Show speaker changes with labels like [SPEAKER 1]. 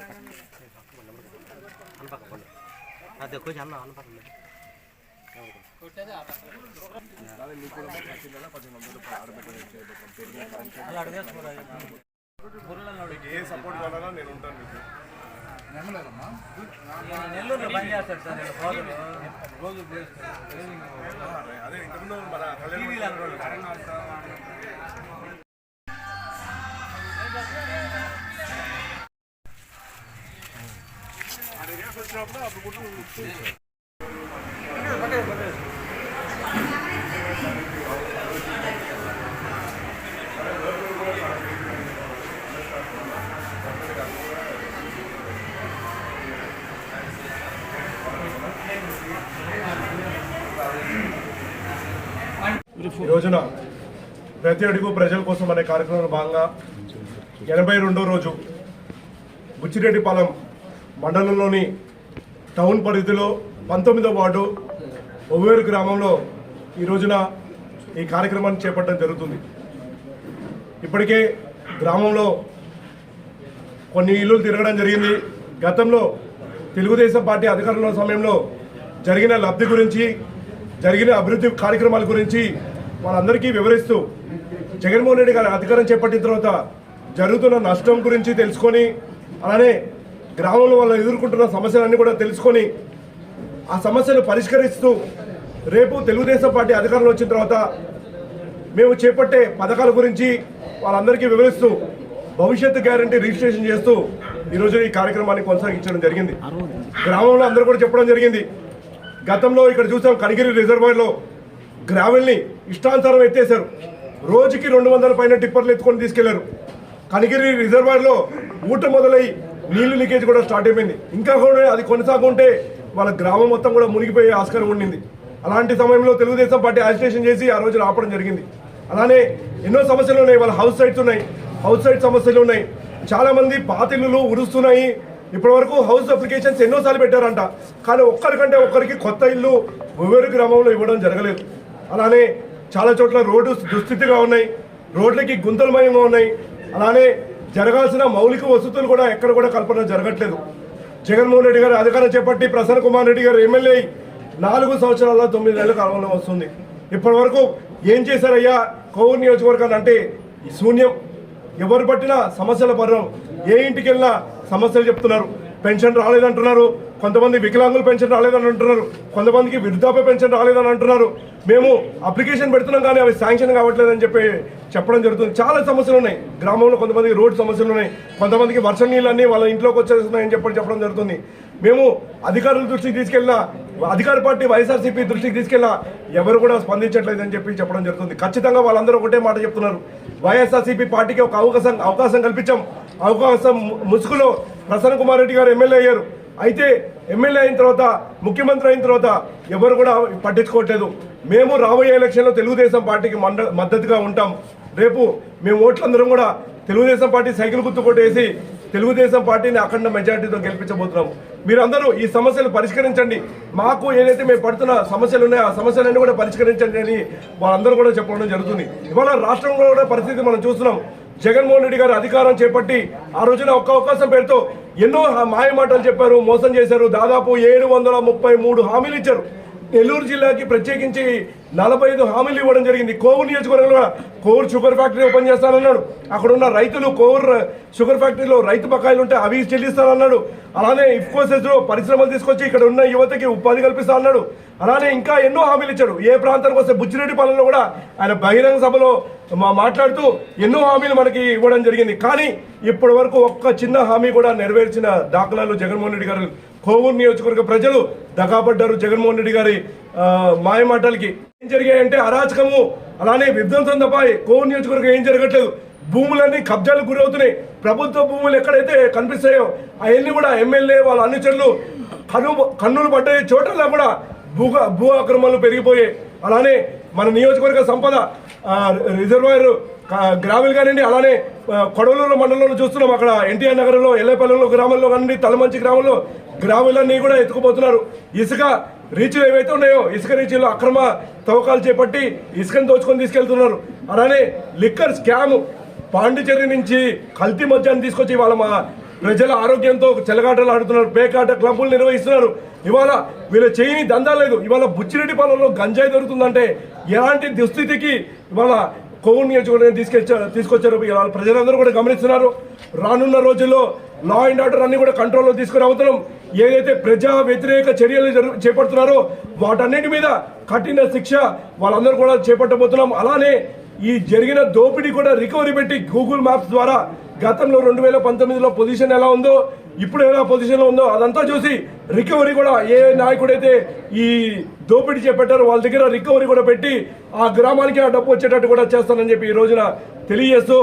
[SPEAKER 1] ఏ support కావాలన్నా నేను ఉంటాను.
[SPEAKER 2] నెల్లూరులో పని చేస్తాడు సార్ రోజు
[SPEAKER 1] అదే ఇంతకుముందు మన వచ్చినప్పుడు అప్పుడు ఈ రోజున ప్రతి అడుగు ప్రజల కోసం అనే కార్యక్రమంలో భాగంగా 82వ రోజు బుచ్చిరెడ్డిపాలెం మండలంలోని టౌన్ పరిధిలో 19వ వార్డు ఒవ్వేరు గ్రామంలో ఈ రోజున ఈ కార్యక్రమాన్ని చేపట్టడం జరుగుతుంది. ఇప్పటికే గ్రామంలో కొన్ని ఇల్లు తిరగడం జరిగింది. గతంలో తెలుగుదేశం పార్టీ అధికారంలో సమయంలో జరిగిన లబ్ధి గురించి, జరిగిన అభివృద్ధి కార్యక్రమాల గురించి వాళ్ళందరికీ వివరిస్తూ జగన్మోహన్ రెడ్డి గారు అధికారం చేపట్టిన తర్వాత జరుగుతున్న నష్టం గురించి తెలుసుకొని, అలానే గ్రామంలో వాళ్ళు ఎదుర్కొంటున్న సమస్యలన్నీ కూడా తెలుసుకొని ఆ సమస్యలు పరిష్కరిస్తూ రేపు తెలుగుదేశం పార్టీ అధికారంలో వచ్చిన తర్వాత మేము చేపట్టే పథకాల గురించి వాళ్ళందరికీ వివరిస్తూ భవిష్యత్తు గ్యారంటీ రిజిస్ట్రేషన్ చేస్తూ ఈరోజు ఈ కార్యక్రమాన్ని కొనసాగించడం జరిగింది. గ్రామంలో అందరూ కూడా చెప్పడం జరిగింది. గతంలో ఇక్కడ చూసాం కనిగిరి రిజర్వాయర్లో గ్రావెల్ని ఇష్టానుసారం ఎత్తేశారు. రోజుకి 200 పైన టిప్పర్లు ఎత్తుకొని తీసుకెళ్లారు. కనిగిరి రిజర్వాయర్లో ఊట మొదలై నీళ్లు లీకేజ్ కూడా స్టార్ట్ అయిపోయింది. ఇంకా కూడా అది కొనసాగుంటే వాళ్ళ గ్రామం మొత్తం కూడా మునిగిపోయే ఆస్కారం ఉండింది. అలాంటి సమయంలో తెలుగుదేశం పార్టీ అజిటేషన్ చేసి ఆ రోజు ఆపడం జరిగింది. అలానే ఎన్నో సమస్యలు ఉన్నాయి. వాళ్ళ హౌస్ సైట్స్ ఉన్నాయి, హౌస్ సైట్ సమస్యలు ఉన్నాయి. చాలా మంది పాతిళ్ళు ఉరుస్తున్నాయి. ఇప్పటి వరకు హౌస్ అప్లికేషన్స్ ఎన్నోసార్లు పెట్టారంట, కానీ ఒక్కరికంటే ఒక్కరికి కొత్త ఇల్లు ఒవ్వేరు గ్రామంలో ఇవ్వడం జరగలేదు. అలానే చాలా చోట్ల రోడ్డు దుస్థితిగా ఉన్నాయి, రోడ్లకి గుంతలమయంగా ఉన్నాయి. అలానే జరగాల్సిన మౌలిక వసతులు కూడా ఎక్కడ కూడా కల్పన జరగట్లేదు. జగన్మోహన్ రెడ్డి గారు అధికారం చేపట్టి ప్రసన్న కుమార్ రెడ్డి గారు ఎమ్మెల్యే 4 సంవత్సరాల 9 నెలల కాలంలో వస్తుంది. ఇప్పటి వరకు ఏం చేశారయ్యా కోవూరు నియోజకవర్గాన్ని అంటే శూన్యం. ఎవరు పట్టినా సమస్యల పర్వం. ఏ ఇంటికి వెళ్ళినా సమస్యలు చెప్తున్నారు. పెన్షన్ రాలేదంటున్నారు, కొంతమంది వికలాంగులు పెన్షన్ రాలేదని అంటున్నారు, కొంతమందికి వృద్ధాప్య పెన్షన్ రాలేదని అంటున్నారు. మేము అప్లికేషన్ పెడుతున్నాం కానీ అవి శాంక్షన్ కావట్లేదని చెప్పడం జరుగుతుంది. చాలా సమస్యలు ఉన్నాయి గ్రామంలో. కొంతమందికి రోడ్ సమస్యలు ఉన్నాయి, కొంతమందికి వర్షం నీళ్ళన్నీ వాళ్ళ ఇంట్లోకి వచ్చేస్తున్నాయని చెప్పడం జరుగుతుంది. మేము అధికారుల దృష్టికి తీసుకెళ్ళినా, అధికార పార్టీ వైఎస్ఆర్సీపీ దృష్టికి తీసుకెళ్ళినా ఎవరు కూడా స్పందించట్లేదని చెప్పడం జరుగుతుంది. ఖచ్చితంగా వాళ్ళందరూ ఒకటే మాట చెప్తున్నారు. వైఎస్ఆర్సీపీ పార్టీకి ఒక అవకాశం కల్పించాం. అవకాశం ముసుగులో ప్రసన్న కుమార్ రెడ్డి గారు ఎమ్మెల్యే అయ్యారు. అయితే ఎమ్మెల్యే అయిన తర్వాత, ముఖ్యమంత్రి అయిన తర్వాత ఎవరు కూడా పట్టించుకోవట్లేదు. మేము రాబోయే ఎలక్షన్లో తెలుగుదేశం పార్టీకి మద్దతుగా ఉంటాం. రేపు మేము ఓట్లందరం కూడా తెలుగుదేశం పార్టీ సైకిల్ గుర్తు కొట్టేసి తెలుగుదేశం పార్టీని అఖండ మెజార్టీతో గెలిపించబోతున్నాము. మీరందరూ ఈ సమస్యలు పరిష్కరించండి. మాకు ఏదైతే మేము పడుతున్న సమస్యలు ఉన్నాయో ఆ సమస్యలన్నీ కూడా పరిష్కరించండి అని వాళ్ళందరూ కూడా చెప్పడం జరుగుతుంది. ఇవాళ రాష్ట్రంలో కూడా పరిస్థితి మనం చూస్తున్నాం. జగన్మోహన్ రెడ్డి గారు అధికారం చేపట్టి ఆ రోజున ఒక్క అవకాశం పేరుతో ఎన్నో మాయ మాటలు చెప్పారు, మోసం చేశారు. దాదాపు 733 హామీలు ఇచ్చారు. నెల్లూరు జిల్లాకి ప్రత్యేకించి 45 హామీలు ఇవ్వడం జరిగింది. కోవూరు నియోజకవర్గంలో కోవూరు షుగర్ ఫ్యాక్టరీ ఓపెన్ చేస్తానన్నాడు. అక్కడ ఉన్న రైతులు కోవూరు షుగర్ ఫ్యాక్టరీలో రైతు బకాయిలు ఉంటే అవి చెల్లిస్తానన్నాడు. అలానే ఇఫ్కోసెస్లో పరిశ్రమలు తీసుకొచ్చి ఇక్కడ ఉన్న యువతకి ఉపాధి కల్పిస్తా అన్నాడు. అలానే ఇంకా ఎన్నో హామీలు ఇచ్చాడు. ఏ ప్రాంతానికి వస్తే బుచ్చిరెడ్డిపాలెంలో కూడా ఆయన బహిరంగ సభలో మాట్లాడుతూ ఎన్నో హామీలు మనకి ఇవ్వడం జరిగింది. కానీ ఇప్పటి వరకు ఒక్క చిన్న హామీ కూడా నెరవేర్చిన దాఖలాలు జగన్మోహన్ రెడ్డి గారు. కోవూరు నియోజకవర్గ ప్రజలు దగాపడ్డారు జగన్మోహన్ రెడ్డి గారి మాయ మాటలకి. ఏం జరిగాయంటే అరాచకము, అలానే విధ్వంసం తప్ప కోవూరు నియోజకవర్గం ఏం జరగట్లేదు. భూములన్నీ కబ్జాలకు గురవుతున్నాయి. ప్రభుత్వ భూములు ఎక్కడైతే కనిపిస్తాయో అవన్నీ కూడా ఎమ్మెల్యే వాళ్ళ అనుచరులు కన్నులు పడ్డాయి చోటల్లో కూడా భూ ఆక్రమణలు పెరిగిపోయాయి. అలానే మన నియోజకవర్గ సంపద రిజర్వాయర్ గ్రామీణ కానివ్వండి, అలానే కొడవలూరు మండలంలో చూస్తున్నాం. అక్కడ ఎన్టీఆర్ నగరంలో, ఎల్లేపల్లిలో గ్రామంలో కానివ్వండి, తలమంచి గ్రామంలో గ్రామాలన్నీ కూడా ఎత్తుకుపోతున్నారు. ఇసుక రీచ్లు ఏవైతే ఉన్నాయో ఇసుక రీచ్లో అక్రమ తవ్వకాలు చేపట్టి ఇసుకను దోచుకొని తీసుకెళ్తున్నారు. అలానే లిక్కర్ స్కామ్, పాండిచేరి నుంచి కల్తీ మద్యాన్ని తీసుకొచ్చి వాళ్ళ ప్రజల ఆరోగ్యంతో చెలగాటలు ఆడుతున్నారు, పేకాట క్లబ్బులు నిర్వహిస్తున్నారు. ఇవాళ వీళ్ళు చేయని దందా లేదు. ఇవాళ బుచ్చిరెడ్డిపాలెంలో గంజాయి దొరుకుతుందంటే ఎలాంటి దుస్థితికి ఇవాళ కొవ్వూరు నియోజకవర్గం తీసుకొచ్చారు. ఇవాళ ప్రజలందరూ కూడా గమనిస్తున్నారు. రానున్న రోజుల్లో లా అండ్ ఆర్డర్ అన్ని కూడా కంట్రోల్లో తీసుకురావుతున్నాం. ఏదైతే ప్రజా వ్యతిరేక చర్యలు చేపడుతున్నారో వాటన్నిటి మీద కఠిన శిక్ష వాళ్ళందరూ కూడా చేపట్టబోతున్నాం. అలానే ఈ జరిగిన దోపిడీ కూడా రికవరీ పెట్టి గూగుల్ మ్యాప్స్ ద్వారా గతంలో 2019లో పొజిషన్ ఎలా ఉందో ఇప్పుడు ఎలా పొజిషన్లో ఉందో అదంతా చూసి రికవరీ కూడా ఏ నాయకుడైతే ఈ దోపిడీ చేపట్టారో వాళ్ళ దగ్గర రికవరీ కూడా పెట్టి ఆ గ్రామానికి ఆ డబ్బు వచ్చేటట్టు కూడా చేస్తానని చెప్పి ఈ రోజున తెలియజేస్తూ